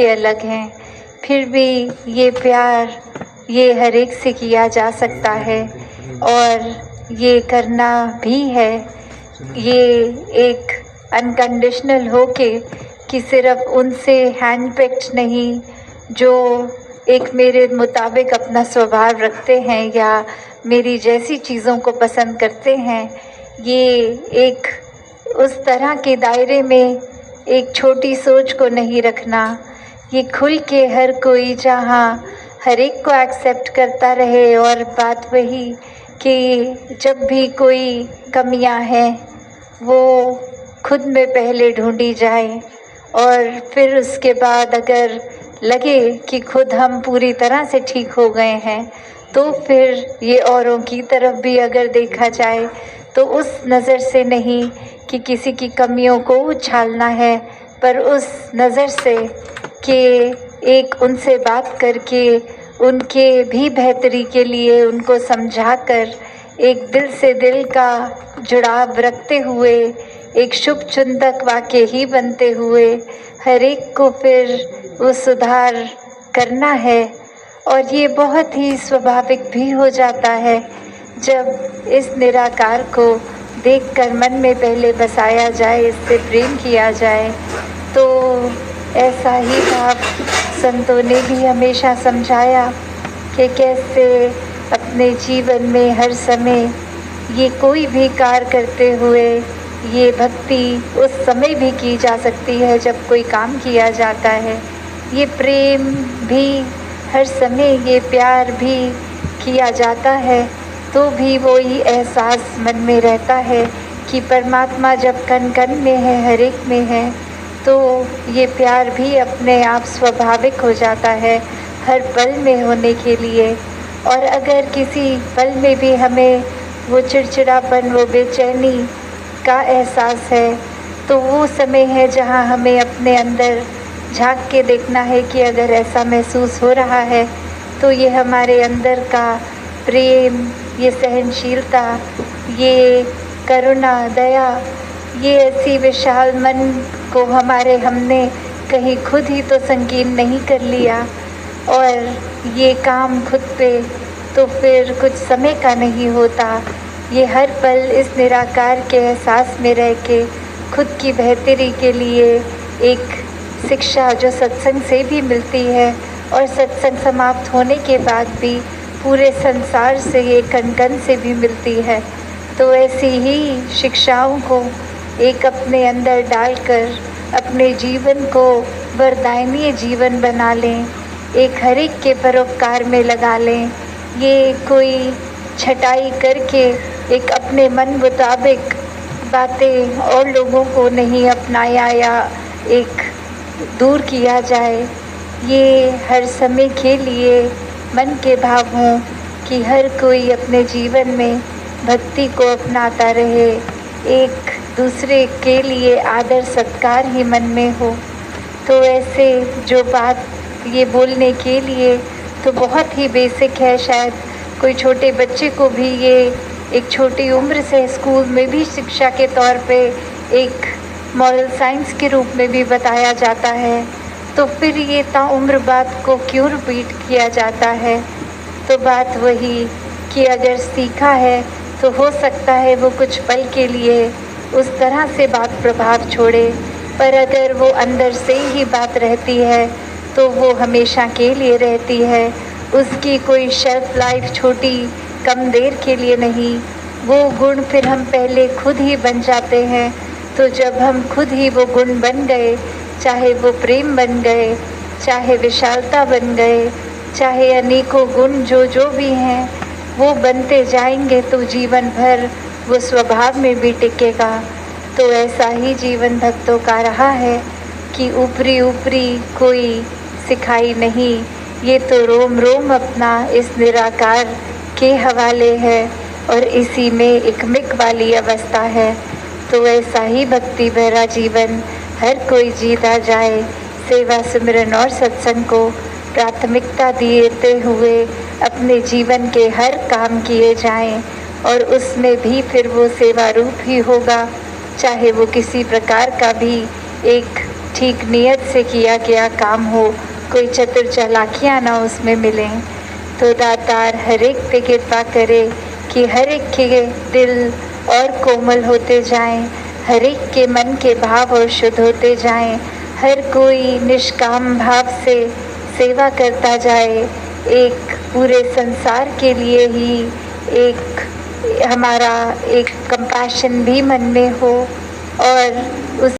अलग हैं, फिर भी ये प्यार ये हर एक से किया जा सकता है और ये करना भी है। ये एक अनकंडीशनल होके कि सिर्फ उनसे हैंड पिक्ड नहीं, जो एक मेरे मुताबिक अपना स्वभाव रखते हैं या मेरी जैसी चीज़ों को पसंद करते हैं, ये एक उस तरह के दायरे में एक छोटी सोच को नहीं रखना। ये खुल के हर कोई जहाँ हर एक को एक्सेप्ट करता रहे और बात वही कि जब भी कोई कमियां हैं वो खुद में पहले ढूंढी जाए और फिर उसके बाद अगर लगे कि खुद हम पूरी तरह से ठीक हो गए हैं तो फिर ये औरों की तरफ भी अगर देखा जाए तो उस नज़र से नहीं कि किसी की कमियों को उछालना है, पर उस नज़र से कि एक उनसे बात करके उनके भी बेहतरी के लिए उनको समझाकर एक दिल से दिल का जुड़ाव रखते हुए एक शुभ चिंतक वाक्य ही बनते हुए हर एक को फिर वो सुधार करना है। और ये बहुत ही स्वाभाविक भी हो जाता है जब इस निराकार को देखकर मन में पहले बसाया जाए, इससे प्रेम किया जाए। तो ऐसा ही भाव संतों ने भी हमेशा समझाया कि कैसे अपने जीवन में हर समय ये कोई भी कार्य करते हुए ये भक्ति उस समय भी की जा सकती है जब कोई काम किया जाता है। ये प्रेम भी हर समय, ये प्यार भी किया जाता है तो भी वही एहसास मन में रहता है कि परमात्मा जब कण कण में है, हर एक में है, तो ये प्यार भी अपने आप स्वाभाविक हो जाता है हर पल में होने के लिए। और अगर किसी पल में भी हमें वो चिड़चिड़ापन, वो बेचैनी का एहसास है तो वो समय है जहाँ हमें अपने अंदर झांक के देखना है कि अगर ऐसा महसूस हो रहा है तो ये हमारे अंदर का प्रेम, ये सहनशीलता, ये करुणा, दया, ये ऐसी विशाल मन को हमने कहीं खुद ही तो संकीर्ण नहीं कर लिया और ये काम खुद पे तो फिर कुछ समय का नहीं होता। ये हर पल इस निराकार के एहसास में रह के खुद की बेहतरी के लिए एक शिक्षा जो सत्संग से भी मिलती है और सत्संग समाप्त होने के बाद भी पूरे संसार से, ये कण कण से भी मिलती है। तो ऐसी ही शिक्षाओं को एक अपने अंदर डालकर अपने जीवन को वरदायनीय जीवन बना लें, एक हर एक के परोपकार में लगा लें। ये कोई छटाई करके एक अपने मन मुताबिक बातें और लोगों को नहीं अपनाया या एक दूर किया जाए। ये हर समय के लिए मन के भाव हों कि हर कोई अपने जीवन में भक्ति को अपनाता रहे, एक दूसरे के लिए आदर सत्कार ही मन में हो। तो ऐसे जो बात ये बोलने के लिए तो बहुत ही बेसिक है, शायद कोई छोटे बच्चे को भी ये एक छोटी उम्र से स्कूल में भी शिक्षा के तौर पे एक मॉरल साइंस के रूप में भी बताया जाता है, तो फिर ये ताउम्र बात को क्यों रिपीट किया जाता है। तो बात वही कि अगर सीखा है तो हो सकता है वो कुछ पल के लिए उस तरह से बात प्रभाव छोड़े, पर अगर वो अंदर से ही बात रहती है तो वो हमेशा के लिए रहती है। उसकी कोई शेल्फ लाइफ छोटी कम देर के लिए नहीं। वो गुण फिर हम पहले खुद ही बन जाते हैं। तो जब हम खुद ही वो गुण बन गए, चाहे वो प्रेम बन गए, चाहे विशालता बन गए, चाहे अनेकों गुण जो भी हैं वो बनते जाएंगे, तो जीवन भर वो स्वभाव में भी टिकेगा। तो ऐसा ही जीवन भक्तों का रहा है कि ऊपरी ऊपरी कोई सिखाई नहीं, ये तो रोम रोम अपना इस निराकार के हवाले है और इसी में एक मिक वाली अवस्था है। तो ऐसा ही भक्ति भरा जीवन हर कोई जीता जाए, सेवा सिमरन और सत्संग को प्राथमिकता देते हुए अपने जीवन के हर काम किए जाएं और उसमें भी फिर वो सेवा रूप ही होगा, चाहे वो किसी प्रकार का भी एक ठीक नियत से किया गया काम हो, कोई चतुर चालाकियाँ ना उसमें मिलें। तो दातार हर एक पे कृपा करे कि हर एक के दिल और कोमल होते जाएं, हर एक के मन के भाव और शुद्ध होते जाएं, हर कोई निष्काम भाव से सेवा करता जाए, एक पूरे संसार के लिए ही एक हमारा एक कंपैशन भी मन में हो और उस